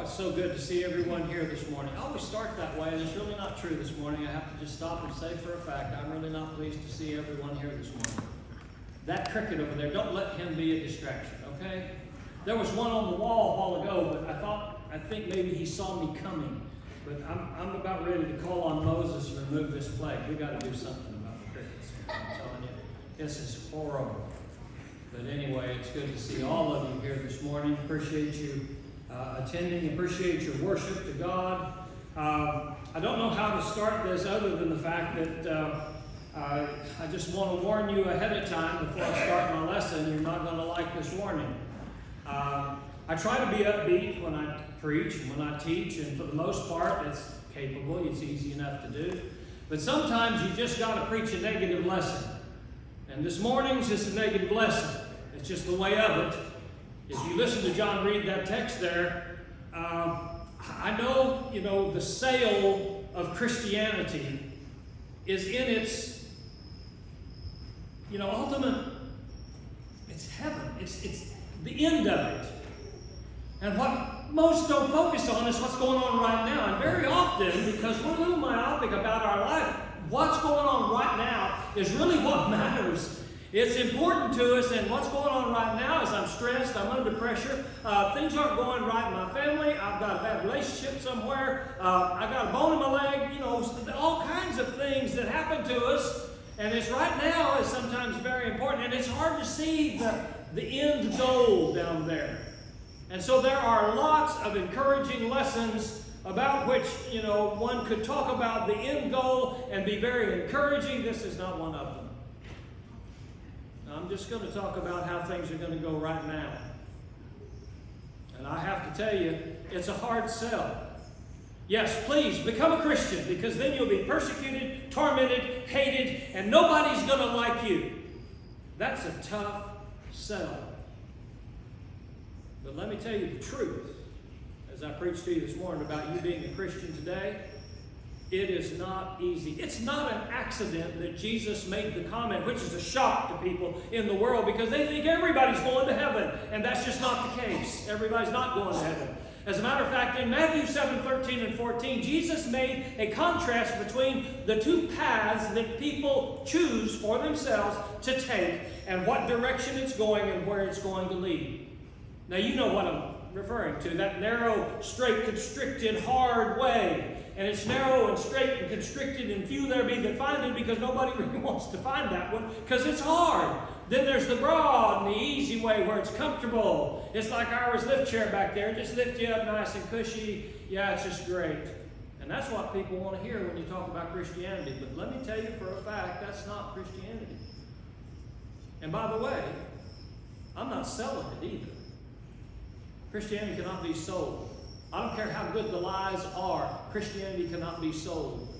it's so good to see everyone here this morning. I always start that way, and it's really not true this morning. I have to just stop and say for a fact, I'm really not pleased to see everyone here this morning. That cricket over there, don't let him be a distraction, okay? There was one on the wall a while ago, but I think maybe he saw me coming. But I'm about ready to call on Moses to remove this plague. We got to do something about the crickets. I'm telling you, this is horrible. But anyway, it's good to see all of you here this morning. Appreciate you attending. Appreciate your worship to God. I don't know how to start this other than the fact that I just want to warn you ahead of time before I start my lesson. You're not going to like this warning. I try to be upbeat when I preach and when I teach, and for the most part, it's capable. It's easy enough to do. But sometimes you just got to preach a negative lesson. And this morning's just a negative lesson. It's just the way of it. If you listen to John read that text there, I know, the sale of Christianity is in its, ultimate, it's heaven. It's the end of it. And what most don't focus on is what's going on right now. And very often, because we're a little myopic about our life, what's going on right now is really what matters. It's important to us, and what's going on right now is I'm stressed, I'm under pressure, things aren't going right in my family, I've got a bad relationship somewhere, I've got a bone in my leg, all kinds of things that happen to us, and it's right now is sometimes very important, and it's hard to see the end goal down there. And so there are lots of encouraging lessons about which, one could talk about the end goal and be very encouraging. This is not one of them. I'm just going to talk about how things are going to go right now. And I have to tell you, it's a hard sell. Yes, please become a Christian, because then you'll be persecuted, tormented, hated, and nobody's going to like you. That's a tough sell. But let me tell you the truth. As I preach to you this morning about you being a Christian today, it is not easy. It's not an accident that Jesus made the comment, which is a shock to people in the world, because they think everybody's going to heaven, and that's just not the case. Everybody's not going to heaven. As a matter of fact, in Matthew 7:13 and 14, Jesus made a contrast between the two paths that people choose for themselves to take, and what direction it's going and where it's going to lead. Now, you know what I'm referring to, that narrow, straight, constricted, hard way. And it's narrow and straight and constricted, and few there be that find it, because nobody really wants to find that one, because it's hard. Then there's the broad and the easy way where it's comfortable. It's like ours lift chair back there. Just lift you up nice and cushy. Yeah, it's just great. And that's what people want to hear when you talk about Christianity. But let me tell you for a fact, that's not Christianity. And by the way, I'm not selling it either. Christianity cannot be sold. I don't care how good the lies are. Christianity cannot be sold.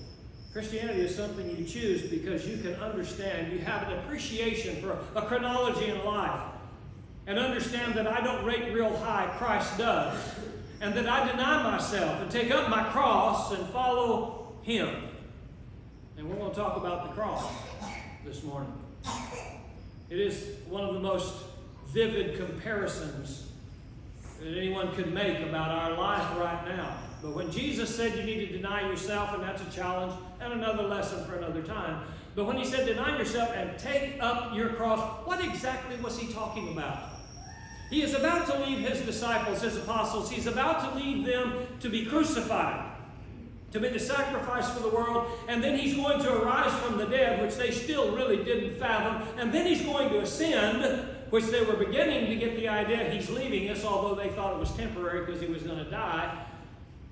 Christianity is something you choose because you can understand. You have an appreciation for a chronology in life. And understand that I don't rate real high, Christ does. And that I deny myself and take up my cross and follow Him. And we're going to talk about the cross this morning. It is one of the most vivid comparisons that anyone could make about our life right now. But when Jesus said you need to deny yourself, and that's a challenge and another lesson for another time. But when He said deny yourself and take up your cross, what exactly was He talking about? He is about to leave His disciples, His apostles. He's about to leave them to be crucified, to be the sacrifice for the world. And then He's going to arise from the dead, which they still really didn't fathom. And then He's going to ascend, which they were beginning to get the idea He's leaving us, although they thought it was temporary because He was going to die.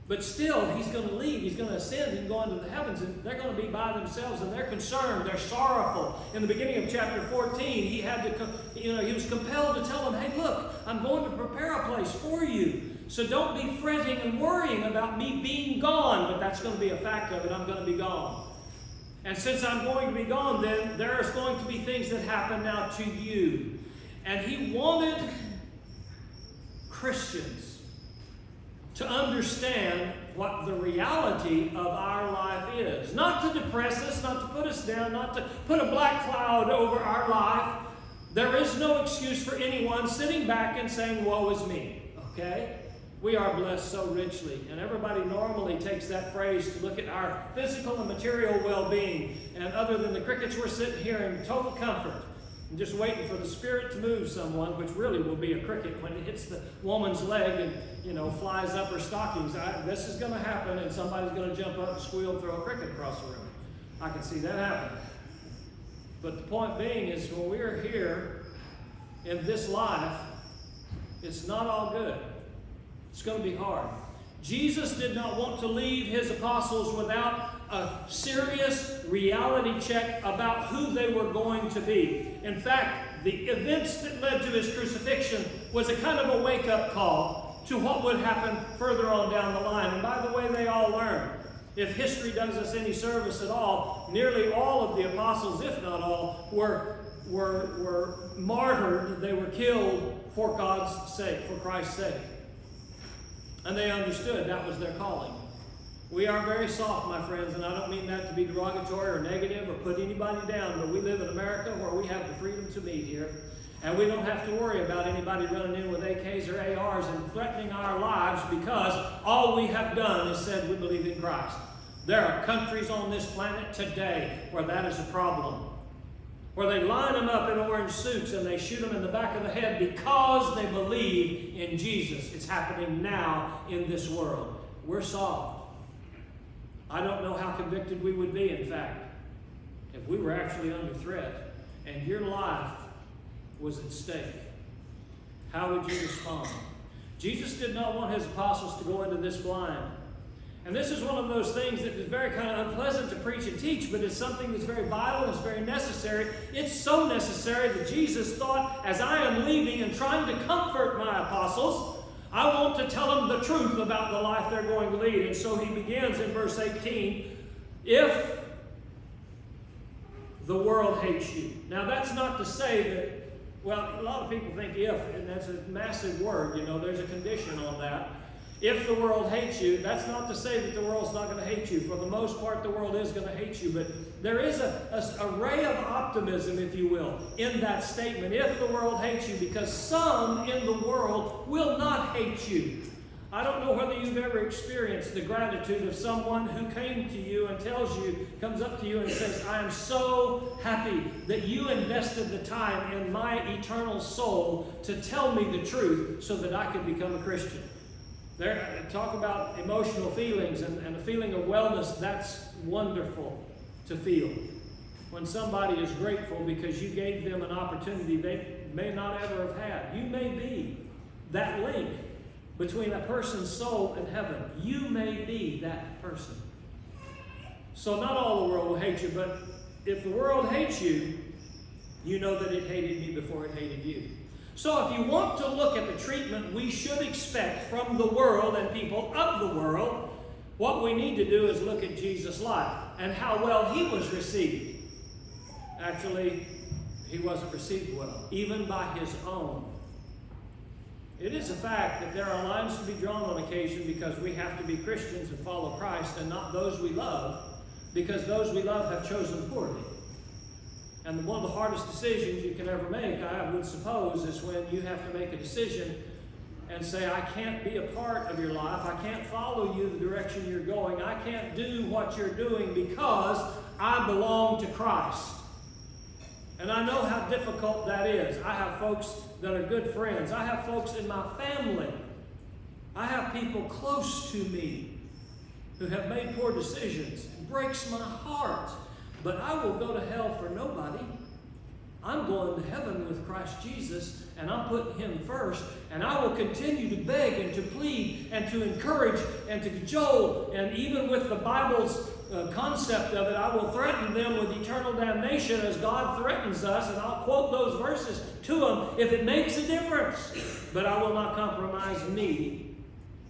But still, He's going to leave. He's going to ascend and go into the heavens, and they're going to be by themselves, and they're concerned. They're sorrowful. In the beginning of chapter 14, He had to, He was compelled to tell them, hey, look, I'm going to prepare a place for you. So don't be fretting and worrying about me being gone. But that's going to be a fact of it. I'm going to be gone. And since I'm going to be gone, then there's going to be things that happen now to you. And He wanted Christians to understand what the reality of our life is. Not to depress us, not to put us down, not to put a black cloud over our life. There is no excuse for anyone sitting back and saying, woe is me. Okay? We are blessed so richly. And everybody normally takes that phrase to look at our physical and material well-being. And other than the crickets, we're sitting here in total comfort and just waiting for the Spirit to move someone, which really will be a cricket when it hits the woman's leg and, flies up her stockings. This is going to happen, and somebody's going to jump up and squeal and throw a cricket across the room. I can see that happen. But the point being is, when we're here in this life, it's not all good. It's going to be hard. Jesus did not want to leave his apostles without a serious reality check about who they were going to be. In fact, the events that led to his crucifixion was a kind of a wake-up call to what would happen further on down the line. And by the way, they all learned. If history does us any service at all, nearly all of the apostles, if not all, were martyred. They were killed for God's sake, for Christ's sake. And they understood that was their calling. We are very soft, my friends, and I don't mean that to be derogatory or negative or put anybody down, but we live in America where we have the freedom to meet here. And we don't have to worry about anybody running in with AKs or ARs and threatening our lives, because all we have done is said we believe in Christ. There are countries on this planet today where that is a problem, where they line them up in orange suits and they shoot them in the back of the head because they believe in Jesus. It's happening now in this world. We're soft. I don't know how convicted we would be, in fact, if we were actually under threat and your life was at stake. How would you respond? Jesus did not want his apostles to go into this blind. And this is one of those things that is very kind of unpleasant to preach and teach, but it's something that's very vital and it's very necessary. It's so necessary that Jesus thought, as I am leaving and trying to comfort my apostles, I want to tell them the truth about the life they're going to lead. And so he begins in verse 18, if the world hates you. Now that's not to say that, well, a lot of people think if, and that's a massive word, there's a condition on that. If the world hates you, that's not to say that the world's not going to hate you. For the most part, the world is going to hate you. But there is a ray of optimism, if you will, in that statement. If the world hates you, because some in the world will not hate you. I don't know whether you've ever experienced the gratitude of someone who came to you and comes up to you and says, I am so happy that you invested the time in my eternal soul to tell me the truth so that I could become a Christian. Talk about emotional feelings and a feeling of wellness. That's wonderful to feel. When somebody is grateful because you gave them an opportunity they may not ever have had. You may be that link between a person's soul and heaven. You may be that person. So not all the world will hate you, but if the world hates you, you know that it hated me before it hated you. So if you want to look at the treatment we should expect from the world and people of the world, what we need to do is look at Jesus' life and how well he was received. Actually, he wasn't received well, even by his own. It is a fact that there are lines to be drawn on occasion because we have to be Christians and follow Christ and not those we love, because those we love have chosen poorly. And one of the hardest decisions you can ever make, I would suppose, is when you have to make a decision and say, I can't be a part of your life. I can't follow you the direction you're going. I can't do what you're doing because I belong to Christ. And I know how difficult that is. I have folks that are good friends. I have folks in my family. I have people close to me who have made poor decisions. It breaks my heart. But I will go to hell for nobody. I'm going to heaven with Christ Jesus, and I'm putting him first. And I will continue to beg and to plead and to encourage and to cajole. And even with the Bible's concept of it, I will threaten them with eternal damnation as God threatens us. And I'll quote those verses to them if it makes a difference. But I will not compromise me.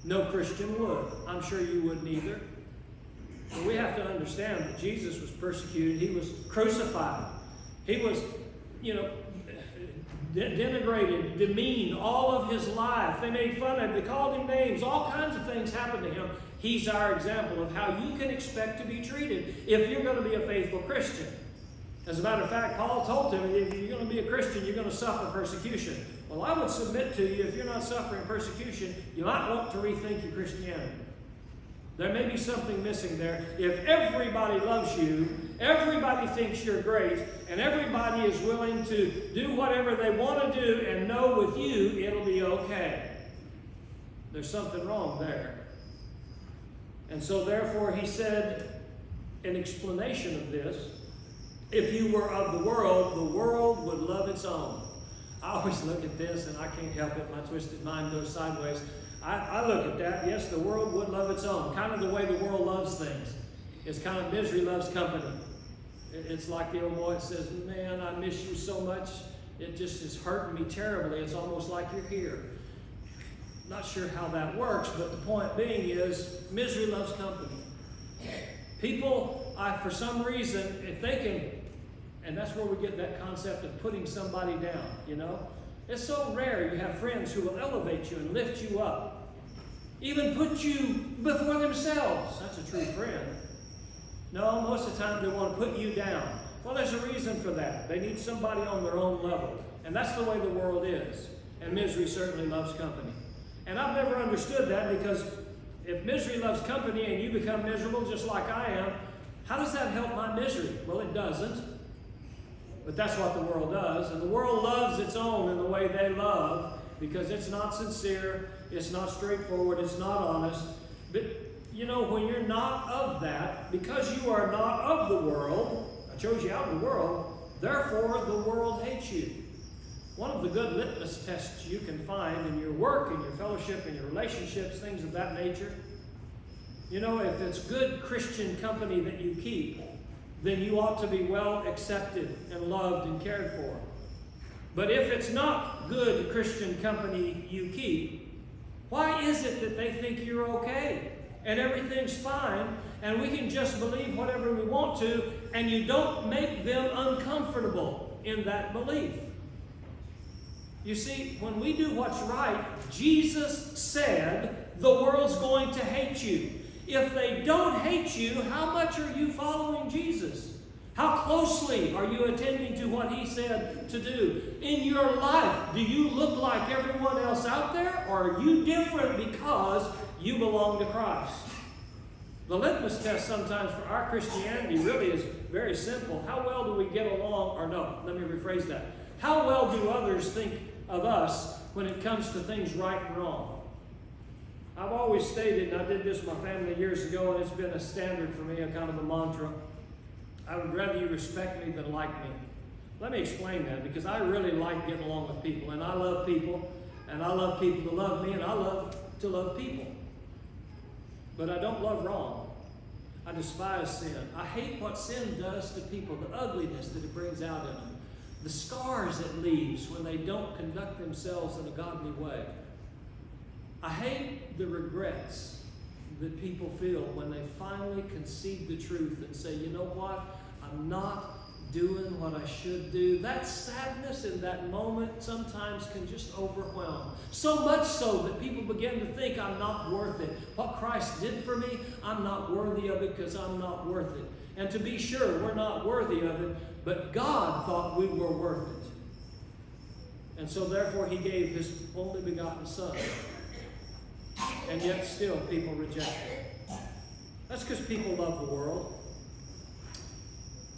No Christian would. I'm sure you wouldn't either. But we have to understand that Jesus was persecuted. He was crucified. He was, denigrated, demeaned all of his life. They made fun of him. They called him names. All kinds of things happened to him. He's our example of how you can expect to be treated if you're going to be a faithful Christian. As a matter of fact, Paul told him, if you're going to be a Christian, you're going to suffer persecution. Well, I would submit to you, if you're not suffering persecution, you might want to rethink your Christianity. There may be something missing there. If everybody loves you, everybody thinks you're great, and everybody is willing to do whatever they want to do and know with you it'll be okay, there's something wrong there. And so therefore he said, in explanation of this, if you were of the world would love its own. I always look at this and I can't help it. My twisted mind goes sideways. I look at that. Yes, the world would love its own. Kind of the way the world loves things. It's kind of misery loves company. It's like the old boy that says, man, I miss you so much. It just is hurting me terribly. It's almost like you're here. Not sure how that works, but the point being is misery loves company. People, for some reason, if they can, and that's where we get that concept of putting somebody down, you know. It's so rare you have friends who will elevate you and lift you up. Even put you before themselves. That's a true friend. No, most of the time they want to put you down. Well, there's a reason for that. They need somebody on their own level. And that's the way the world is. And misery certainly loves company. And I've never understood that, because if misery loves company and you become miserable just like I am, how does that help my misery? Well, it doesn't. But that's what the world does. And the world loves its own in the way they love, because it's not sincere, it's not straightforward, it's not honest. But, you know, when you're not of that, because you are not of the world, I chose you out of the world, therefore the world hates you. One of the good litmus tests you can find in your work, in your fellowship, in your relationships, things of that nature, you know, if it's good Christian company that you keep, then you ought to be well accepted and loved and cared for. But if it's not good Christian company you keep, why is it that they think you're okay and everything's fine and we can just believe whatever we want to, and you don't make them uncomfortable in that belief? You see, when we do what's right, Jesus said the world's going to hate you. If they don't hate you, how much are you following Jesus? How closely are you attending to what he said to do? In your life, do you look like everyone else out there, or are you different because you belong to Christ? The litmus test sometimes for our Christianity really is very simple. How well do we get along, or no, let me rephrase that. How well do others think of us when it comes to things right and wrong? I've always stated, and I did this with my family years ago, and it's been a standard for me, a kind of a mantra. I would rather you respect me than like me. Let me explain that, because I really like getting along with people, and I love people, and I love people to love me, and I love to love people. But I don't love wrong. I despise sin. I hate what sin does to people, the ugliness that it brings out in them, the scars it leaves when they don't conduct themselves in a godly way. I hate the regrets that people feel when they finally concede the truth and say, you know what, I'm not doing what I should do. That sadness in that moment sometimes can just overwhelm. So much so that people begin to think I'm not worth it. What Christ did for me, I'm not worthy of it because I'm not worth it. And to be sure, we're not worthy of it, but God thought we were worth it. And so therefore he gave his only begotten Son. And yet still people reject it. That's because people love the world.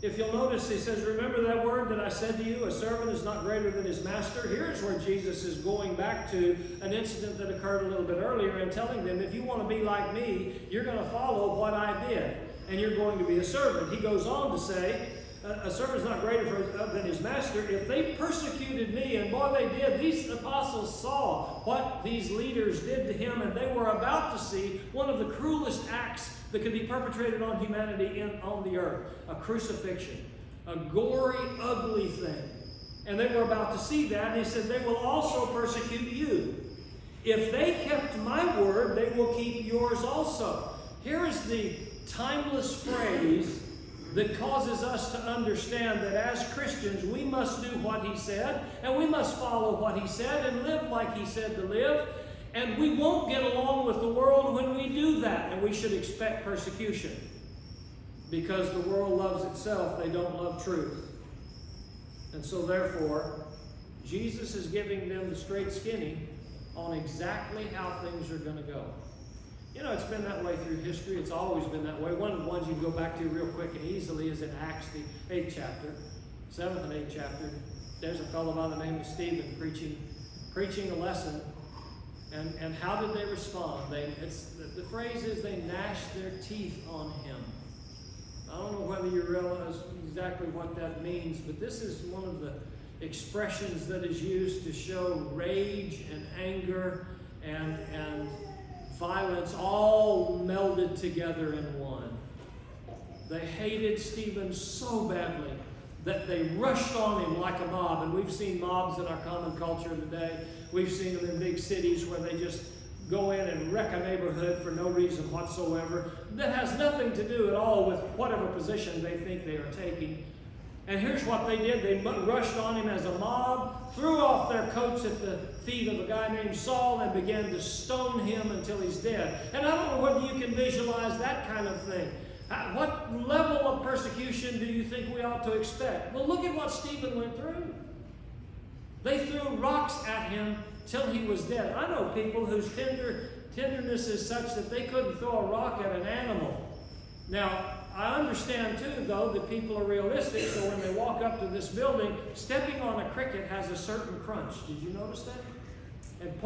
If you'll notice, he says, remember that word that I said to you, a servant is not greater than his master? Here's where Jesus is going back to an incident that occurred a little bit earlier and telling them, if you want to be like me, you're going to follow what I did, and you're going to be a servant. He goes on to say, a servant is not greater than his master. If they persecuted me, and boy, they did. These apostles saw what these leaders did to him, and they were about to see one of the cruelest acts that could be perpetrated on humanity on the earth, a crucifixion, a gory, ugly thing. And they were about to see that, and he said, they will also persecute you. If they kept my word, they will keep yours also. Here is the timeless phrase that causes us to understand that as Christians, we must do what he said, and we must follow what he said and live like he said to live. And we won't get along with the world when we do that, and we should expect persecution. Because the world loves itself, they don't love truth. And so therefore, Jesus is giving them the straight skinny on exactly how things are going to go. You know, it's been that way through history. It's always been that way. One of the ones you can go back to real quick and easily is in Acts, the 8th chapter, 7th and 8th chapter. There's a fellow by the name of Stephen preaching a lesson. And how did they respond? The phrase is they gnashed their teeth on him. I don't know whether you realize exactly what that means, but this is one of the expressions that is used to show rage and anger and violence all melded together in one. They hated Stephen so badly that they rushed on him like a mob. And we've seen mobs in our common culture today. We've seen them in big cities where they just go in and wreck a neighborhood for no reason whatsoever. That has nothing to do at all with whatever position they think they are taking. And here's what they did. They rushed on him as a mob, threw off their coats at the feet of a guy named Saul, and began to stone him until he's dead. And I don't know whether you can visualize that kind of thing. What level of persecution do you think we ought to expect? Well, look at what Stephen went through. They threw rocks at him till he was dead. I know people whose tenderness is such that they couldn't throw a rock at an animal. Now, I understand too, though, that people are realistic, so when they walk up to this building, stepping on a cricket has a certain crunch. Did you notice that? And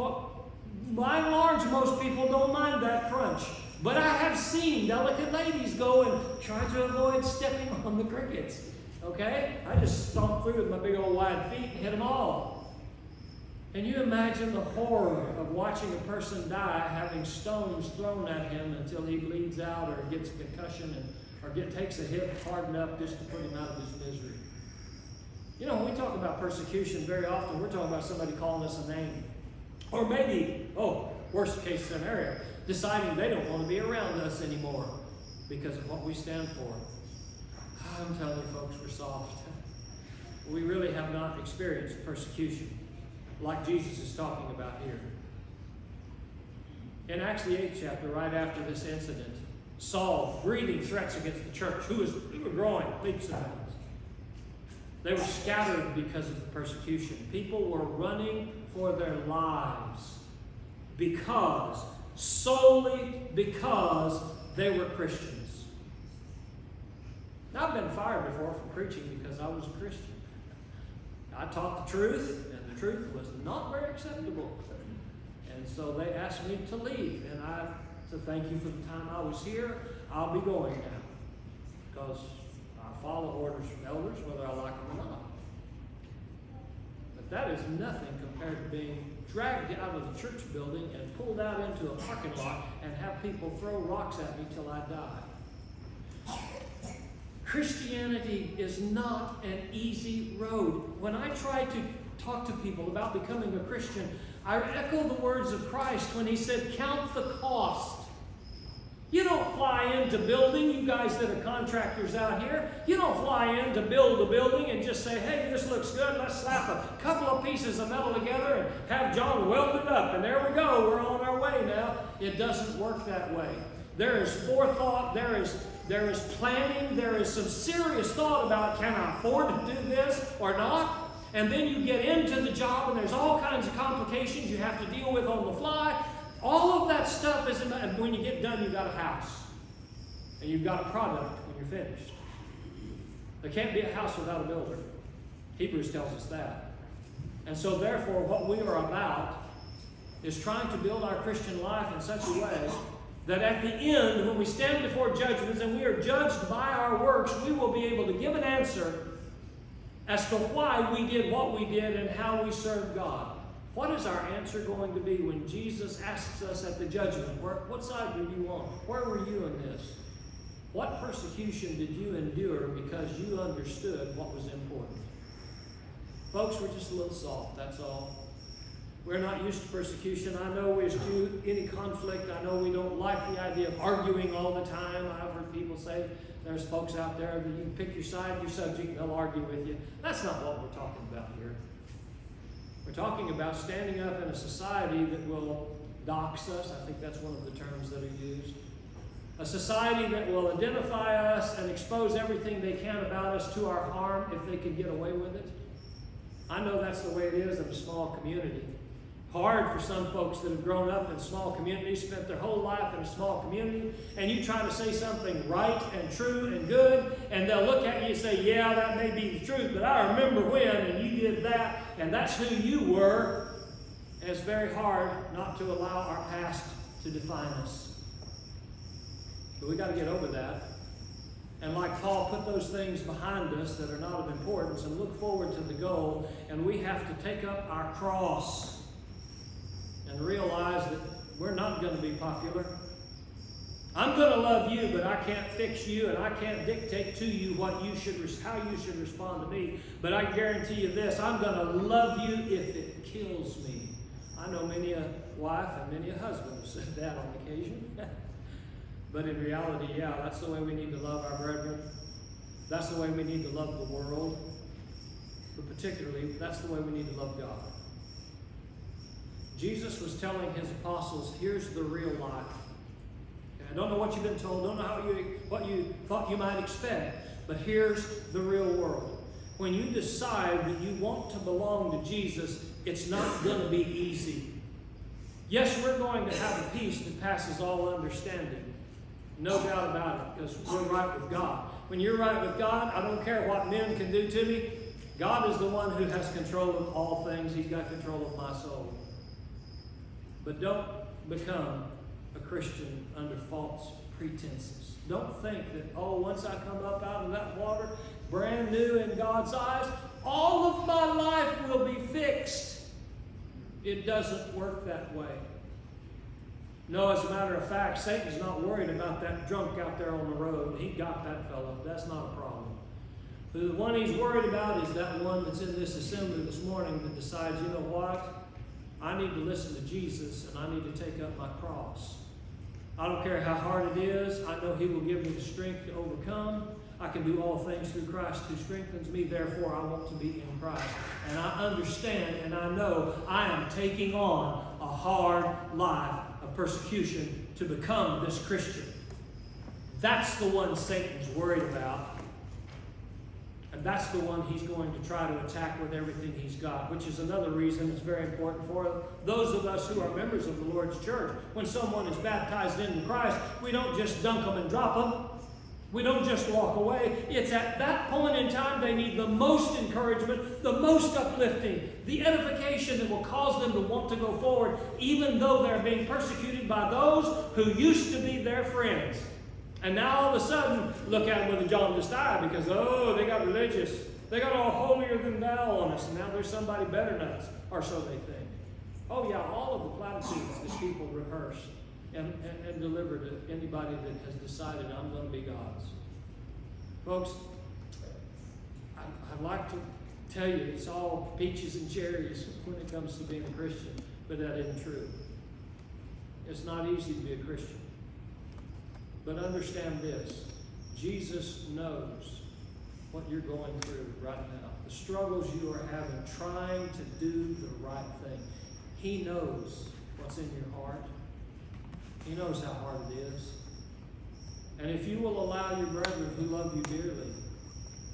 by and large, most people don't mind that crunch. But I have seen delicate ladies go and try to avoid stepping on the crickets. Okay? I just stomped through with my big old wide feet and hit them all. Can you imagine the horror of watching a person die having stones thrown at him until he bleeds out or gets a concussion or takes a hit hard enough just to put him out of his misery? You know, when we talk about persecution, very often we're talking about somebody calling us a name. Or maybe, worst case scenario, deciding they don't want to be around us anymore because of what we stand for. I'm telling you, folks, we're soft. We really have not experienced persecution like Jesus is talking about here. In Acts the 8th chapter, right after this incident, Saul breathing threats against the church, who were growing leaps and bounds. They were scattered because of the persecution. People were running for their lives solely because they were Christians. Now, I've been fired before from preaching because I was a Christian. I taught the truth, and the truth was not very acceptable. And so they asked me to leave, and I said, thank you for the time I was here. I'll be going now because I follow orders from elders, whether I like them or not. But that is nothing compared to being dragged out of the church building and pulled out into a parking lot and have people throw rocks at me till I die. Christianity is not an easy road. When I try to talk to people about becoming a Christian, I echo the words of Christ when he said, count the cost. You don't fly into building, you guys that are contractors out here, you don't fly in to build a building and just say, hey, this looks good, let's slap a couple of pieces of metal together and have John weld it up, and there we go, we're on our way now. It doesn't work that way. There is forethought, there is planning, there is some serious thought about, can I afford to do this or not? And then you get into the job and there's all kinds of complications you have to deal with on the fly. All of that stuff is, and when you get done, you've got a house. And you've got a product when you're finished. There can't be a house without a builder. Hebrews tells us that. And so therefore, what we are about is trying to build our Christian life in such a way that at the end, when we stand before judgments and we are judged by our works, we will be able to give an answer as to why we did what we did and how we served God. What is our answer going to be when Jesus asks us at the judgment? What side were you on? Where were you in this? What persecution did you endure because you understood what was important? Folks, we're just a little soft, that's all. We're not used to persecution. I know we eschew any conflict. I know we don't like the idea of arguing all the time. I've heard people say there's folks out there that you can pick your side, your subject, and they'll argue with you. That's not what we're talking about here. We're talking about standing up in a society that will dox us. I think that's one of the terms that are used. A society that will identify us and expose everything they can about us to our harm if they can get away with it. I know that's the way it is in a small community. Hard for some folks that have grown up in small communities, spent their whole life in a small community, and you try to say something right and true and good, and they'll look at you and say, yeah, that may be the truth, but I remember when, and you did that, and that's who you were. And it's very hard not to allow our past to define us. But we got to get over that. And like Paul, put those things behind us that are not of importance and look forward to the goal. And we have to take up our cross and realize that we're not going to be popular. I'm going to love you, but I can't fix you, and I can't dictate to you how you should respond to me. But I guarantee you this, I'm going to love you if it kills me. I know many a wife and many a husband have said that on occasion. But in reality, yeah, that's the way we need to love our brethren. That's the way we need to love the world. But particularly, that's the way we need to love God. Jesus was telling his apostles, here's the real life. Okay, I don't know what you've been told, don't know what you thought you might expect, but here's the real world. When you decide that you want to belong to Jesus, it's not going to be easy. Yes, we're going to have a peace that passes all understanding. No doubt about it, because we're right with God. When you're right with God, I don't care what men can do to me. God is the one who has control of all things. He's got control of my soul. But don't become a Christian under false pretenses. Don't think that, oh, once I come up out of that water, brand new in God's eyes, all of my life will be fixed. It doesn't work that way. No, as a matter of fact, Satan's not worried about that drunk out there on the road. He got that fellow. That's not a problem. The one he's worried about is that one that's in this assembly this morning that decides, you know what? I need to listen to Jesus, and I need to take up my cross. I don't care how hard it is. I know he will give me the strength to overcome. I can do all things through Christ who strengthens me. Therefore, I want to be in Christ. And I understand and I know I am taking on a hard life of persecution to become this Christian. That's the one Satan's worried about. And that's the one he's going to try to attack with everything he's got, which is another reason it's very important for those of us who are members of the Lord's church. When someone is baptized into Christ, we don't just dunk them and drop them. We don't just walk away. It's at that point in time they need the most encouragement, the most uplifting, the edification that will cause them to want to go forward, even though they're being persecuted by those who used to be their friends. And now all of a sudden, look at them with a jaundiced eye because, oh, they got religious. They got all holier than thou on us, and now there's somebody better than us, or so they think. Oh yeah, all of the platitudes that people rehearse and deliver to anybody that has decided I'm going to be God's. Folks, I'd like to tell you it's all peaches and cherries when it comes to being a Christian, but that isn't true. It's not easy to be a Christian. But understand this, Jesus knows what you're going through right now. The struggles you are having trying to do the right thing. He knows what's in your heart. He knows how hard it is. And if you will allow your brethren who love you dearly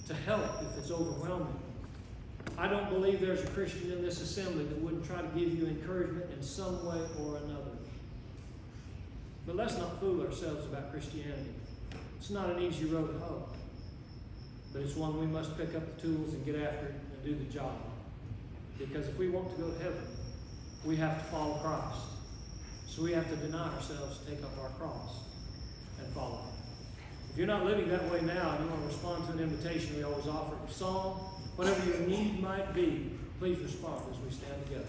to help if it's overwhelming, I don't believe there's a Christian in this assembly that wouldn't try to give you encouragement in some way or another. But let's not fool ourselves about Christianity. It's not an easy road to hoe. But it's one we must pick up the tools and get after it and do the job. Because if we want to go to heaven, we have to follow Christ. So we have to deny ourselves, take up our cross, and follow Him. If you're not living that way now and you want to respond to an invitation we always offer, a song, whatever your need might be, please respond as we stand together.